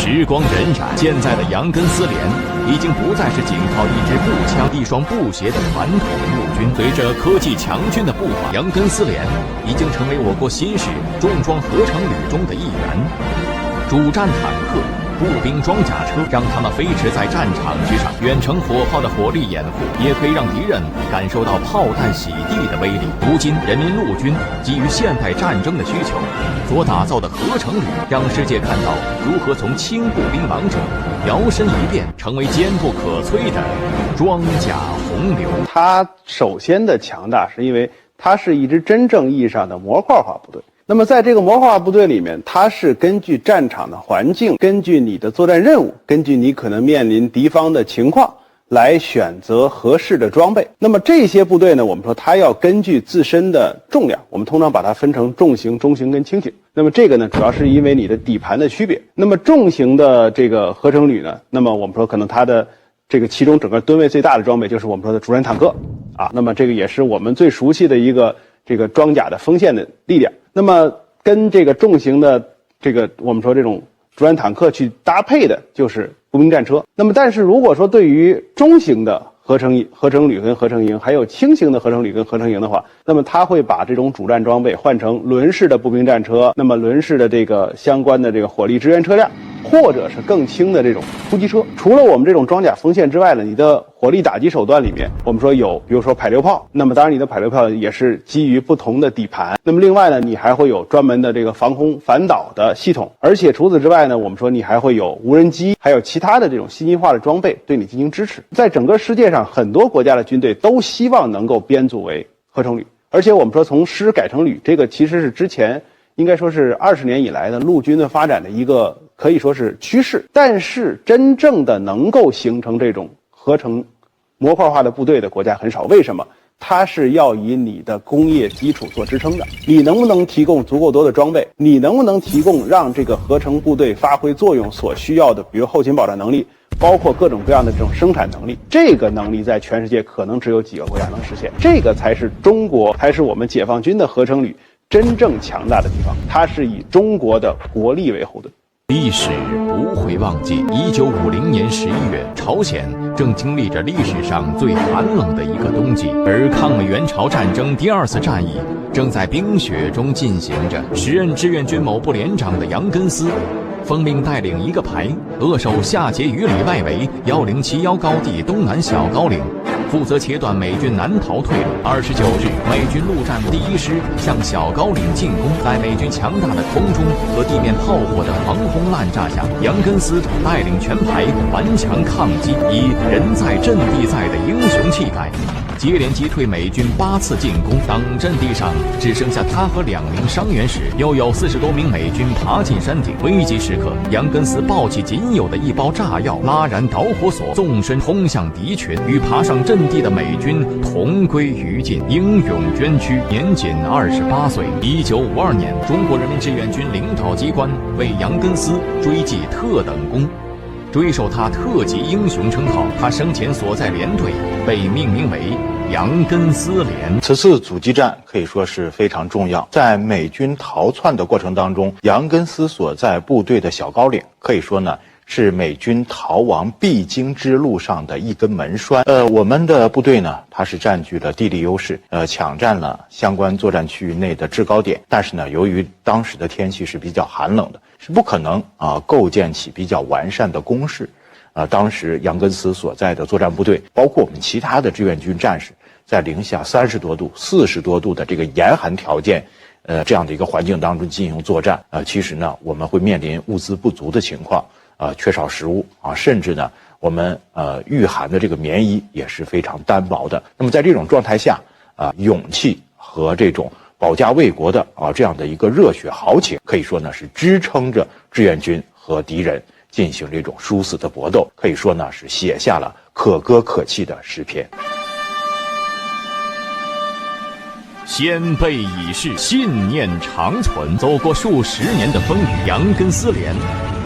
时光荏苒，现在的杨根思连已经不再是仅靠一支步枪、一双布鞋的传统陆军。随着科技强军的步伐，杨根思连已经成为我国新式重装合成旅中的一员。主战坦克、步兵装甲车让他们飞驰在战场之上，远程火炮的火力掩护也可以让敌人感受到炮弹洗地的威力。如今，人民陆军基于现代战争的需求所打造的合成旅，让世界看到如何从轻步兵王者摇身一变成为坚不可摧的装甲洪流。它首先的强大是因为它是一支真正意义上的模块化部队。那么在这个模块化部队里面，它是根据战场的环境，根据你的作战任务，根据你可能面临敌方的情况来选择合适的装备。那么这些部队呢，我们说它要根据自身的重量，我们通常把它分成重型、中型跟轻型。那么这个呢，主要是因为你的底盘的区别。那么重型的这个合成旅呢，那么我们说可能它的这个其中整个吨位最大的装备就是我们说的主战坦克啊。那么这个也是我们最熟悉的一个这个装甲的锋线的力量。那么跟这个重型的这个我们说这种主战坦克去搭配的就是步兵战车。那么但是如果说对于中型的合成旅跟合成营，还有轻型的合成旅跟合成营的话，那么它会把这种主战装备换成轮式的步兵战车，那么轮式的这个相关的这个火力支援车辆，或者是更轻的这种突击车。除了我们这种装甲锋线之外呢，你的火力打击手段里面，我们说有比如说迫流炮，那么当然你的迫流炮也是基于不同的底盘。那么另外呢，你还会有专门的这个防空反导的系统，而且除此之外呢，我们说你还会有无人机，还有其他的这种信息化的装备对你进行支持。在整个世界上，很多国家的军队都希望能够编组为合成旅，而且我们说从师改成旅，这个其实是之前应该说是20年以来的陆军的发展的一个可以说是趋势。但是真正的能够形成这种合成模块化的部队的国家很少。为什么？它是要以你的工业基础做支撑的。你能不能提供足够多的装备？你能不能提供让这个合成部队发挥作用所需要的，比如后勤保障能力，包括各种各样的这种生产能力？这个能力在全世界可能只有几个国家能实现。这个才是中国，还是我们解放军的合成旅真正强大的地方。它是以中国的国力为后盾。历史不会忘记，1950年11月，朝鲜正经历着历史上最寒冷的一个冬季，而抗美援朝战争第2次战役正在冰雪中进行着。时任志愿军某部连长的杨根思奉命带领一个排扼守夏碣隅里外围1071高地东南小高岭，负责切断美军南逃退路。29日，美军陆战第1师向小高岭进攻，在美军强大的空中和地面炮火的狂轰滥炸下，杨根思带领全排顽强抗击，以人在阵地在的英雄气概，接连击退美军8次进攻。当阵地上只剩下他和2名伤员时，又有40多名美军爬进山顶。危急时刻，杨根思抱起仅有的一包炸药，拉燃导火索，纵身冲向敌群，与爬上阵地的美军同归于尽，英勇捐躯，年仅28岁。1952年，中国人民志愿军领导机关为杨根思追记特等功，追授他特级英雄称号。他生前所在连队被命名为杨根思连。此次阻击战可以说是非常重要，在美军逃窜的过程当中，杨根思所在部队的小高岭可以说呢是美军逃亡必经之路上的一根门栓。我们的部队呢，它是占据了地利优势，抢占了相关作战区域内的制高点。但是呢，由于当时的天气是比较寒冷的，是不可能构建起比较完善的工事。当时杨根思所在的作战部队，包括我们其他的志愿军战士，在零下30多度、40多度的这个严寒条件，这样的一个环境当中进行作战，其实呢，我们会面临物资不足的情况，缺少食物甚至呢，我们御寒的这个棉衣也是非常单薄的。那么在这种状态下，勇气和这种保家卫国的这样的一个热血豪情，可以说呢是支撑着志愿军和敌人进行这种殊死的搏斗，可以说呢是写下了可歌可泣的诗篇。先辈已逝，信念长存。走过数十年的风雨，杨根思连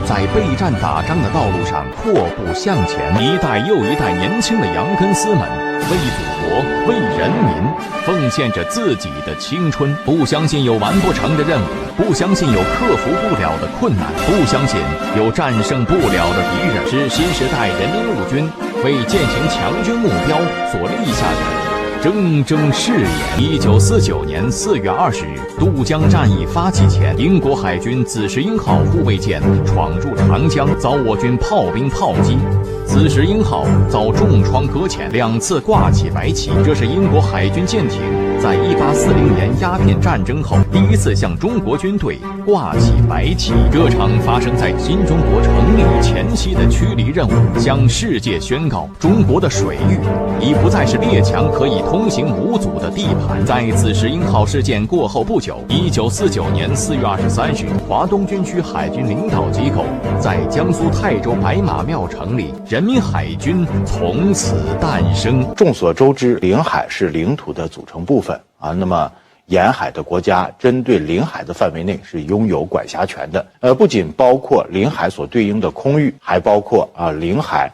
在备战打仗的道路上阔步向前。一代又一代年轻的杨根思们为祖国、为人民奉献着自己的青春，不相信有完不成的任务，不相信有克服不了的困难，不相信有战胜不了的敌人，是新时代人民陆军为践行强军目标所立下的铮铮誓言。1949年4月20日，渡江战役发起前，英国海军紫石英号护卫舰闯入长江，遭我军炮兵炮击。紫石英号遭重创搁浅，2次挂起白旗。这是英国海军舰艇在1840年鸦片战争后第一次向中国军队挂起白旗。这场发生在新中国成立前夕的驱离任务，向世界宣告中国的水域已不再是列强可以通行无阻的地盘。在紫石英号事件过后不久，1949年4月23日，华东军区海军领导机构在江苏泰州白马庙成立，人民海军从此诞生。众所周知，领海是领土的组成部分啊。那么沿海的国家针对领海的范围内是拥有管辖权的。不仅包括领海所对应的空域，还包括领海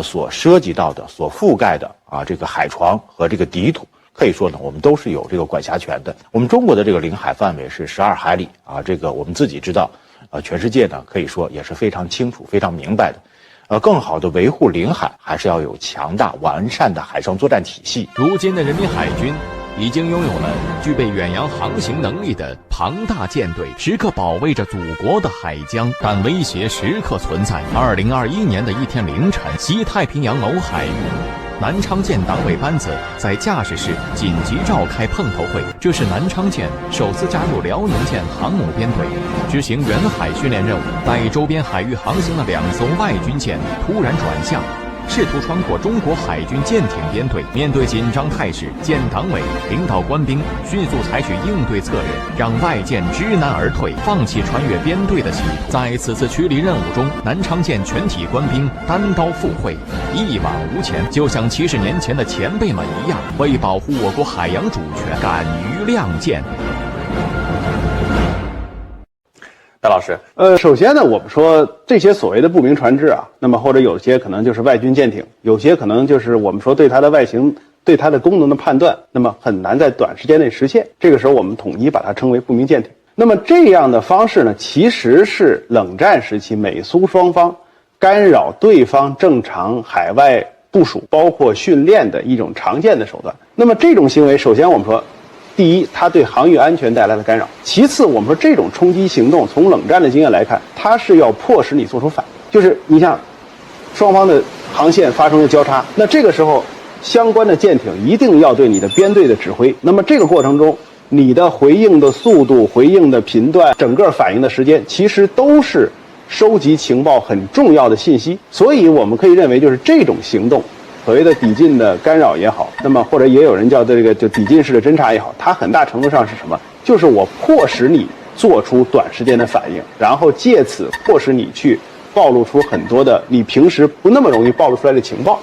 所涉及到的、所覆盖的这个海床和这个底土。可以说呢，我们都是有这个管辖权的。我们中国的这个领海范围是12海里啊，这个我们自己知道，全世界呢可以说也是非常清楚、非常明白的。更好的维护领海，还是要有强大完善的海上作战体系。如今的人民海军已经拥有了具备远洋航行能力的庞大舰队，时刻保卫着祖国的海疆，但威胁时刻存在。2021年的一天凌晨，西太平洋某海域，南昌舰党委班子在驾驶室紧急召开碰头会，这是南昌舰首次加入辽宁舰航母编队，执行远海训练任务。在周边海域航行的2艘外军舰突然转向，试图穿过中国海军舰艇编队。面对紧张态势，舰党委领导官兵迅速采取应对策略，让外舰知难而退，放弃穿越编队的企图。在此次驱离任务中，南昌舰全体官兵单刀赴会，一往无前，就像70年前的前辈们一样，为保护我国海洋主权，敢于亮剑。戴老师，首先呢，我们说这些所谓的不明船只啊，那么或者有些可能就是外军舰艇，有些可能就是我们说对它的外形、对它的功能的判断，那么很难在短时间内实现。这个时候我们统一把它称为不明舰艇。那么这样的方式呢，其实是冷战时期美苏双方干扰对方正常海外部署，包括训练的一种常见的手段。那么这种行为，首先我们说，第一，它对航域安全带来了干扰；其次，我们说这种冲击行动，从冷战的经验来看，它是要迫使你做出反应。就是你像双方的航线发生了交叉，那这个时候相关的舰艇一定要对你的编队的指挥。那么这个过程中，你的回应的速度、回应的频段、整个反应的时间，其实都是收集情报很重要的信息。所以我们可以认为，就是这种行动，所谓的抵近的干扰也好，那么或者也有人叫这个就抵近式的侦察也好，它很大程度上是什么？就是我迫使你做出短时间的反应，然后借此迫使你去暴露出很多的你平时不那么容易暴露出来的情报。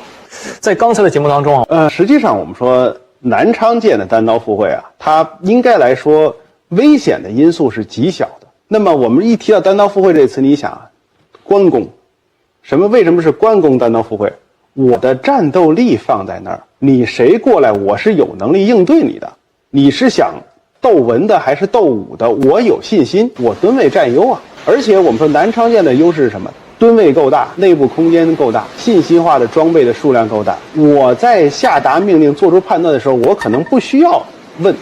在刚才的节目当中实际上我们说南昌舰的单刀赴会啊，它应该来说危险的因素是极小的。那么我们一提到单刀赴会这个词，你想关公，为什么是关公单刀赴会？我的战斗力放在那儿，你谁过来，我是有能力应对你的。你是想斗文的还是斗武的？我有信心，我吨位占优啊。而且我们说南昌舰的优势是什么？吨位够大，内部空间够大，信息化的装备的数量够大。我在下达命令、做出判断的时候，我可能不需要问，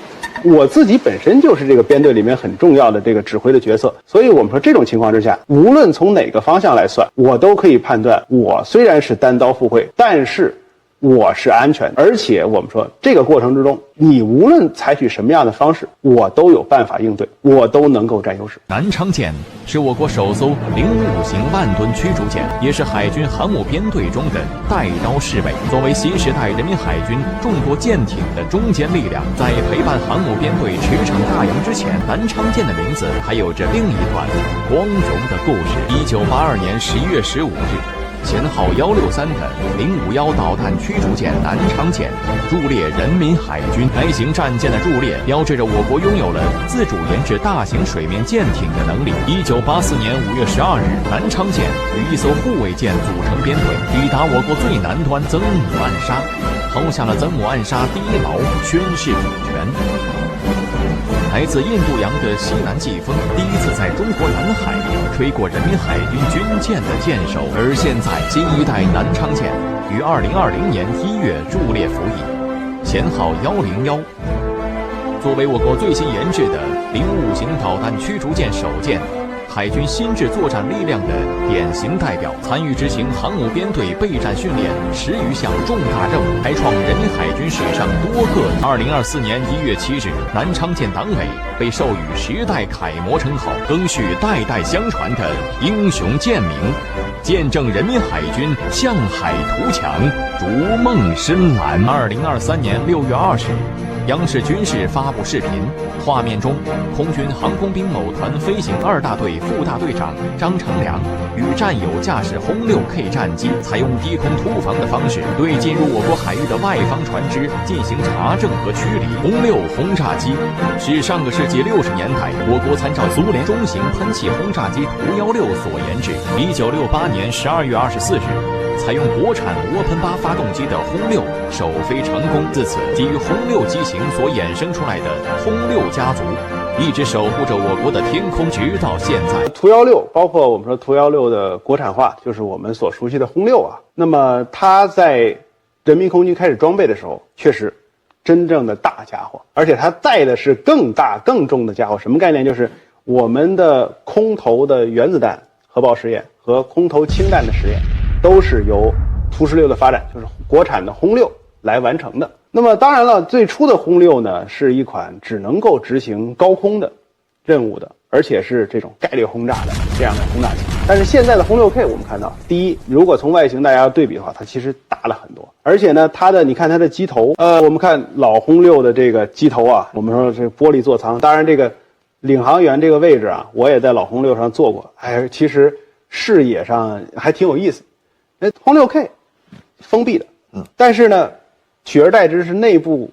我自己本身就是这个编队里面很重要的这个指挥的角色。所以我们说这种情况之下，无论从哪个方向来算，我都可以判断，我虽然是单刀赴会，但是我是安全的。而且我们说这个过程之中，你无论采取什么样的方式，我都有办法应对，我都能够占优势。南昌舰是我国首艘055型万吨驱逐舰，也是海军航母编队中的带刀侍卫。作为新时代人民海军众多舰艇的中坚力量，在陪伴航母编队驰骋大洋之前，南昌舰的名字还有着另一段光荣的故事。1982年11月15日，舷号163的051导弹驱逐舰南昌舰入列人民海军。该型战舰的入列，标志着我国拥有了自主研制大型水面舰艇的能力。1984年5月12日，南昌舰与一艘护卫舰组成编队，抵达我国最南端曾母暗沙，投下了曾母暗沙第一锚，宣示主权。来自印度洋的西南季风第一次在中国南海吹过人民海军军舰的舰首，而现在新一代南昌舰于2020年1月入列服役，舷号101。作为我国最新研制的055型导弹驱逐舰首舰，海军新制作战力量的典型代表，参与执行航母编队备战训练10余项重大任务，开创人民海军史上多个。2024年1月7日，南昌舰党委被授予时代楷模称号，更续代代相传的英雄舰名，见证人民海军向海图强，逐梦深蓝。2023年6月20日，央视军事发布视频，画面中，空军航空兵某团飞行2大队副大队长张成良与战友驾驶轰6K 战机，采用低空突防的方式，对进入我国海域的外方船只进行查证和驱离。轰6轰炸机是上个世纪60年代我国参照苏联中型喷气轰炸机图16所研制。1968年12月24日。采用国产涡喷8发动机的轰6首飞成功，自此基于轰6机型所衍生出来的轰6家族一直守护着我国的天空，直到现在。图16包括我们说图16的国产化，就是我们所熟悉的轰6啊。那么它在人民空军开始装备的时候，确实真正的大家伙，而且它带的是更大更重的家伙。什么概念？就是我们的空投的原子弹核爆试验和空投氢弹的实验都是由图16的发展，就是国产的轰6来完成的。那么当然了，最初的轰6呢，是一款只能够执行高空的任务的，而且是这种概率轰炸的这样的轰炸机。但是现在的轰6K，我们看到，第一，如果从外形大家要对比的话，它其实大了很多，而且呢，你看它的机头，我们看老轰6的这个机头啊，我们说这玻璃座舱，当然这个领航员这个位置啊，我也在老轰6上坐过，其实视野上还挺有意思。轰6K 封闭的，但是呢，取而代之是内部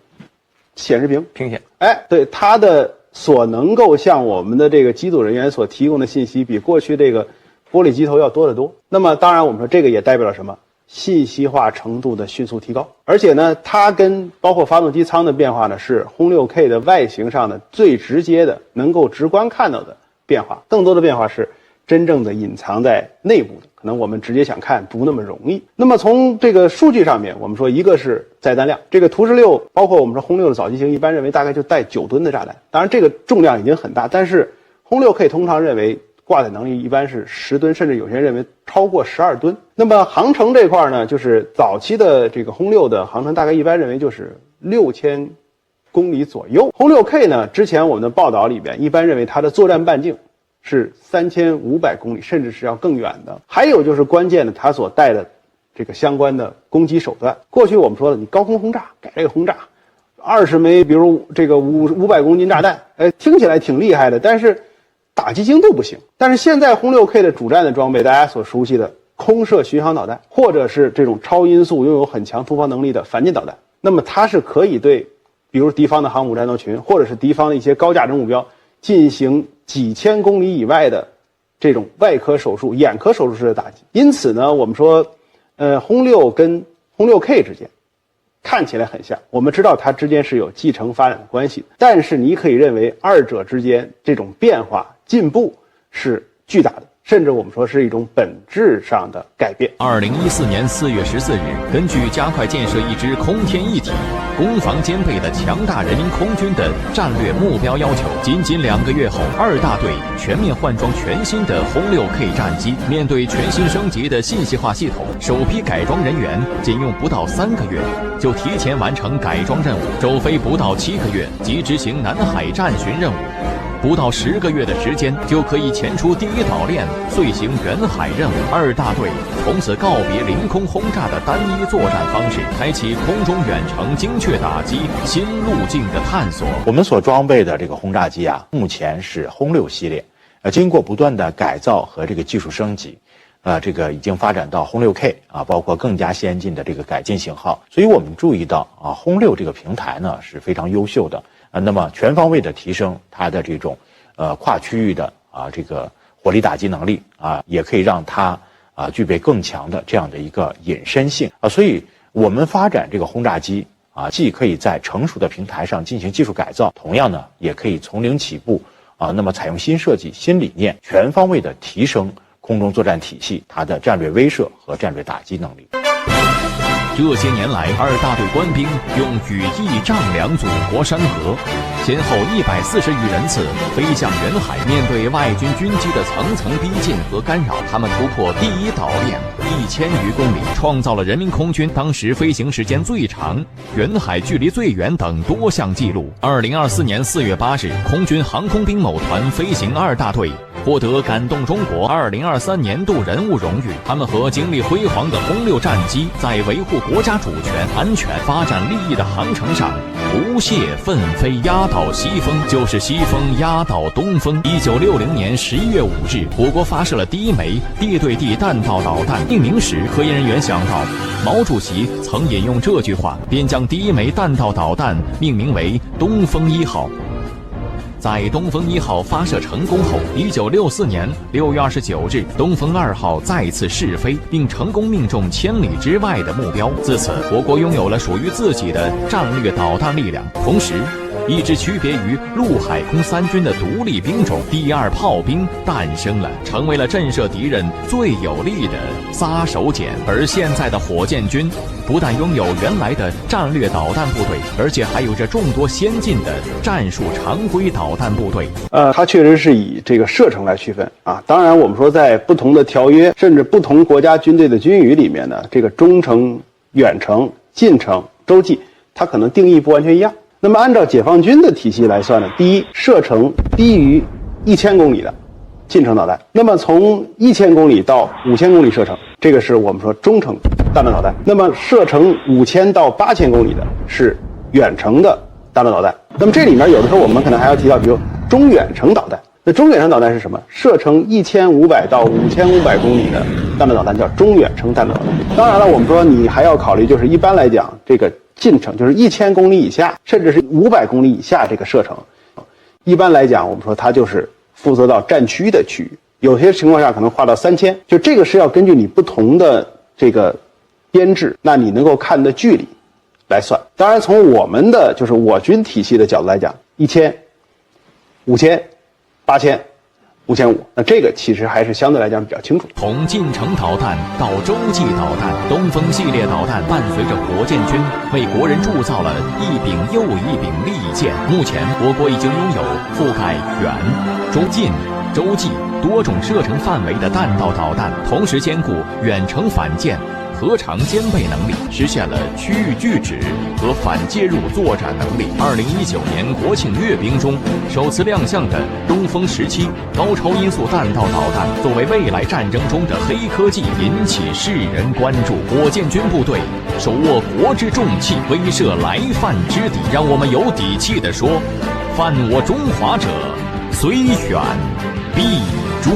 显示屏屏显。对，它的所能够向我们的这个机组人员所提供的信息，比过去这个玻璃机头要多得多。那么当然，我们说这个也代表了什么？信息化程度的迅速提高。而且呢，它跟包括发动机舱的变化呢，是轰6K 的外形上的最直接的，能够直观看到的变化。更多的变化是真正的隐藏在内部的，可能我们直接想看不那么容易。那么从这个数据上面，我们说一个是载弹量，这个图16包括我们说轰6的早期型，一般认为大概就带9吨的炸弹，当然这个重量已经很大，但是轰6K通常认为挂载能力一般是10吨，甚至有些人认为超过12吨。那么航程这块呢，就是早期的这个轰6的航程大概一般认为就是6000公里左右。轰6K呢，之前我们的报道里边一般认为它的作战半径是3500公里，甚至是要更远的。还有就是关键的，它所带的这个相关的攻击手段。过去我们说的，你高空轰炸、改这个轰炸，20枚，比如这个500公斤炸弹，听起来挺厉害的，但是打击精度不行。但是现在轰6K的主战的装备，大家所熟悉的空射巡航导弹，或者是这种超音速、拥有很强突防能力的反舰导弹，那么它是可以对，比如敌方的航母战斗群，或者是敌方的一些高价值目标进行几千公里以外的这种外科手术、眼科手术式的打击。因此呢，我们说，轰6跟轰6K 之间看起来很像，我们知道它之间是有继承发展的关系，但是你可以认为二者之间这种变化进步是巨大的，甚至我们说是一种本质上的改变。2014年4月14日，根据加快建设一支空天一体、攻防兼备的强大人民空军的战略目标要求，仅仅2个月后，2大队全面换装全新的轰6K 战机。面对全新升级的信息化系统，首批改装人员仅用不到3个月就提前完成改装任务，首飞不到7个月即执行南海战巡任务。不到10个月的时间，就可以前出第一岛链，遂行远海任务。2大队从此告别凌空轰炸的单一作战方式，开启空中远程精确打击新路径的探索。我们所装备的这个轰炸机啊，目前是轰6系列，经过不断的改造和这个技术升级，这个已经发展到轰6K啊，包括更加先进的这个改进型号。所以我们注意到啊，轰6这个平台呢是非常优秀的啊，那么全方位的提升它的这种跨区域的这个火力打击能力啊，也可以让它具备更强的这样的一个隐身性啊。所以我们发展这个轰炸机啊，既可以在成熟的平台上进行技术改造，同样呢也可以从零起步啊，那么采用新设计、新理念，全方位的提升空中作战体系它的战略威慑和战略打击能力。这些年来，二大队官兵用羽翼丈量祖国山河，先后140余人次飞向远海，面对外军军机的层层逼近和干扰，他们突破第一岛链1000余公里，创造了人民空军当时飞行时间最长、远海距离最远等多项纪录。2024年4月8日，空军航空兵某团飞行二大队获得感动中国2023年度人物荣誉。他们和经历辉煌的轰6战机在维护国家主权、安全、发展利益的航程上不懈奋飞，压倒西风，就是西风压倒东风。1960年11月5日，我国发射了第一枚地对地弹道导弹，命名时科研人员想到毛主席曾引用这句话，便将第一枚弹道导弹命名为东风1号。在东风1号发射成功后，1964年6月29日，东风2号再次试飞，并成功命中千里之外的目标。自此，我国拥有了属于自己的战略导弹力量，同时一支区别于陆海空三军的独立兵种第二炮兵诞生了，成为了震慑敌人最有力的杀手锏。而现在的火箭军不但拥有原来的战略导弹部队，而且还有着众多先进的战术常规导弹部队。它确实是以这个射程来区分啊。当然，我们说在不同的条约，甚至不同国家军队的军语里面呢，这个中程、远程、近程、洲际，它可能定义不完全一样。那么按照解放军的体系来算呢，第一，射程低于1000公里的近程导弹，那么从1000公里到5000公里射程，这个是我们说中程弹道导弹。那么射程5000到8000公里的是远程的弹道导弹。那么这里面有的时候我们可能还要提到，比如中远程导弹。那中远程导弹是什么？射程1500到5500公里的弹道导弹叫中远程弹道导弹。当然了，我们说你还要考虑，就是一般来讲，这个近程就是1000公里以下，甚至是500公里以下这个射程，一般来讲，我们说它就是负责到战区的区域，有些情况下可能划到3000，就这个是要根据你不同的这个编制，那你能够看的距离来算。当然，从我们的就是我军体系的角度来讲，1000、5000、8000、5500，那这个其实还是相对来讲比较清楚。从近程导弹到洲际导弹，东风系列导弹伴随着火箭军为国人铸造了一柄又一柄利剑。目前，我国已经拥有覆盖远、中、近、洲际多种射程范围的弹道导弹，同时兼顾远程反舰、核常兼备能力，实现了区域拒止和反介入作战能力。2019年国庆阅兵中首次亮相的东风17高超音速弹道导弹，作为未来战争中的黑科技，引起世人关注。火箭军部队手握国之重器，威慑来犯之敌，让我们有底气地说：犯我中华者，虽远必诛。